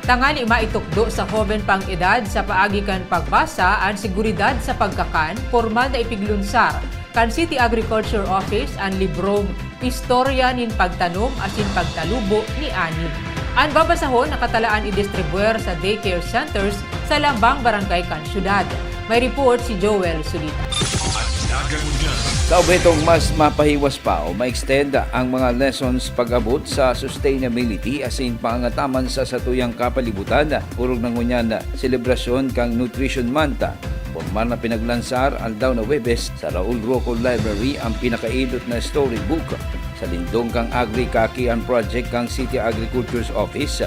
Tangali maitukdo sa joven pang edad sa paagikan pagbasa ang seguridad sa pagkakan, formal na ipiglunsar kan City Agriculture Office ang librong Istorya nin Pagtanom asin Pagtalubo ni Ani. Ang babasahon nakatalaan i-distribuer sa daycare centers sa Lambang Barangay kan Syudad. May report si Joel Sulita. Sa obetong mas mapahiwas pa o ma-extend ang mga lessons pag-abot sa sustainability asin pangataman sa satuyang kapalibutan, urog ng ngunyan na selebrasyon kang Nutrition Month. Formal na pinaglansar aldaw na Webes sa Raul Roco Library ang pinakaidot na storybook sa lindong kang Agri-Kakian Project kang City Agriculture's Office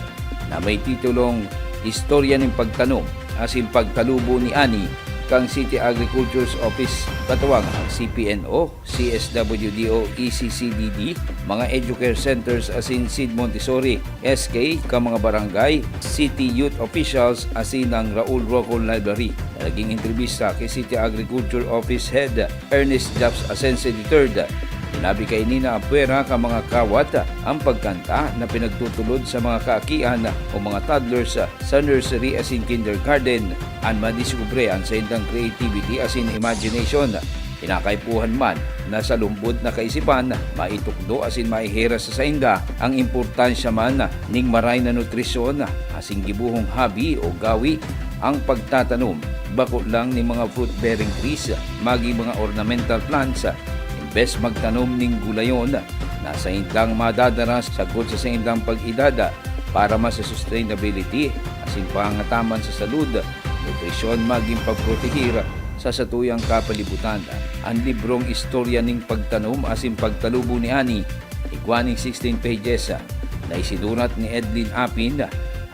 na may titulong Istorya ning Pagtanom asin Pagtalubo ni Ani kang City Agriculture's Office katuwang ang CPNO, CSWDO, ECCDD, mga educare centers asin Sid Montessori, SK, ka mga barangay, City Youth Officials asin ang Raul Roco Library. Naging entrevista kay City Agriculture Office Head Ernest Japs Asense III. Sinabi kay Nina Apuera ka mga kawat ang pagkanta na pinagtutulod sa mga kaakian o mga toddlers sa nursery asin kindergarten ang madiskubre ang sa indang creativity asin imagination. Pinakaipuhan man na sa lumbod na kaisipan, maitukdo asin maihira sa sainda ang importansya man ning maray na nutrisyon asin gibuhong hobby o gawi ang pagtatanom bako lang ni mga fruit-bearing trees, magi mga ornamental plants. Imbes magtanom ning gulayon, nasa indang madadaras sagot sa indang pag-idada para mas sa sustainability asin pangataman sa salud, nutrisyon maging pagprotehir sa satuyang kapalibutan. Ang librong Istorya ning Pagtanom asin Pagtalubo ni Ani, igwaning 16 pages na isinurat ni Edlin Apin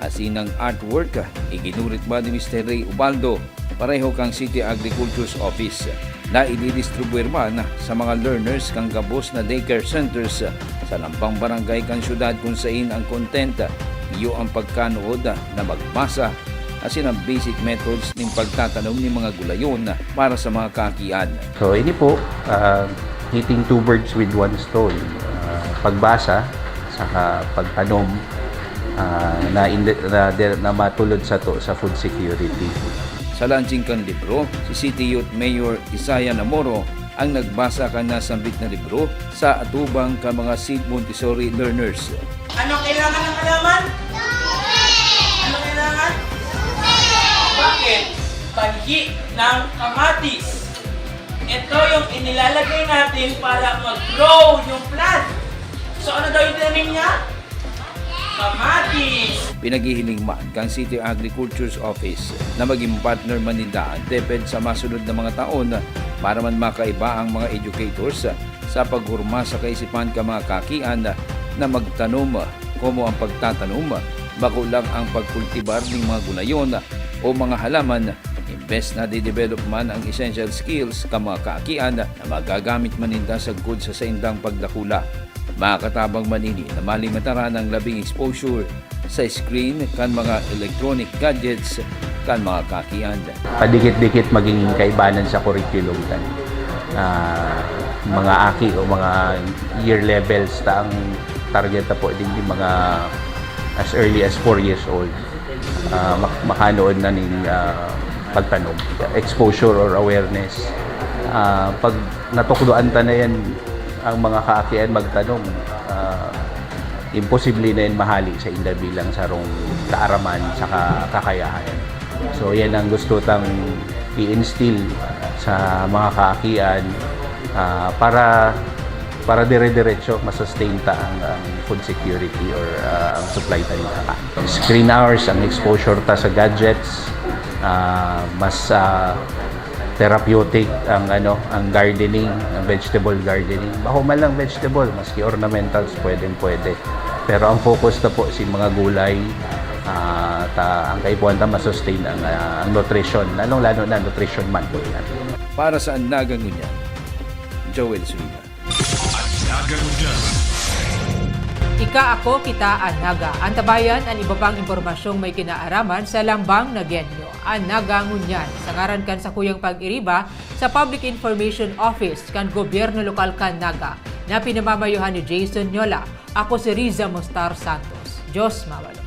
asin ang artwork iginurit ba ni Mr. Ray Ubaldo pareho kang City Agriculture's Office na i-distribuer man sa mga learners kang gabos na daycare centers sa Lambang Barangay kan Syudad kung sain ang content iyo ang pagkanood na magbasa asin ang basic methods ng pagtatanom ng mga gulayon para sa mga kakian. So ini po, hitting two birds with one stone. Pagbasa, saka pagtanom na matulod sa food security. Sa launching kan libro, si City Youth Mayor Isaya Namoro ang nagbasa kan nasambit na libro sa atubang ka mga Sid Montessori learners. Anong kailangan ng halaman? Anong kailangan? Bakit? Tanhi ng kamatis. Ito yung inilalagay natin para mag-grow yung plant. So ano daw yung tinanim niya? Kamatis! Pinaghihiling man kang City Agriculture's Office na maging partner man nila depend sa masunod na mga taon para man makaiba ang mga educators sa paghurma sa kaisipan ka mga kakian na magtanom como ang pagtatanom, bako lang ang pagkultibar ng mga gulayon o mga halaman. Imbes na di-develop man ang essential skills ka mga kaakian na magagamit maninda sa good sa indang pagdakula. Makakatabang manini na malimataran ang labing exposure sa screen kan mga electronic gadgets kan mga kakian. Padikit-dikit maging kaibanan sa curriculum kan. Mga aki o mga year levels ta ang target po din yung mga as early as 4 years old. Makanood na ning pagtanom, exposure or awareness. Pag natukdoan ta na yan ang mga kaakian magtanong, imposible na yan mahali sa inda bilang sarong kaaraman sa kakayahan. So yan ang gusto tang i-instill sa mga kaakian para dire-diretso masustain ta ang food security or ang supply ta ng kakain. Screen hours, ang exposure ta sa gadgets, mas therapeutic ang ang gardening, ang vegetable gardening. Mahuman lang vegetable, maski ornamentals pwede. Pero ang focus na po si mga gulay, ang kaipuan ta masustain ang nutrition, lalong-lalo na nutrition man po yan. Para sa Annaga Ngunyan, Joel Sulita. Ika ako kita Annaga. Antabayan ang iba pang impormasyong may kinaaraman sa Lambang na Genyo. Annaga Ngunyan. Sa ngaran kan sa Kuyang Pag-iriba sa Public Information Office kan Gobyerno Lokal kan Naga na pinamamayuhan ni Jason Nyola. Ako si Riza Mostar Santos. Diyos mawalo.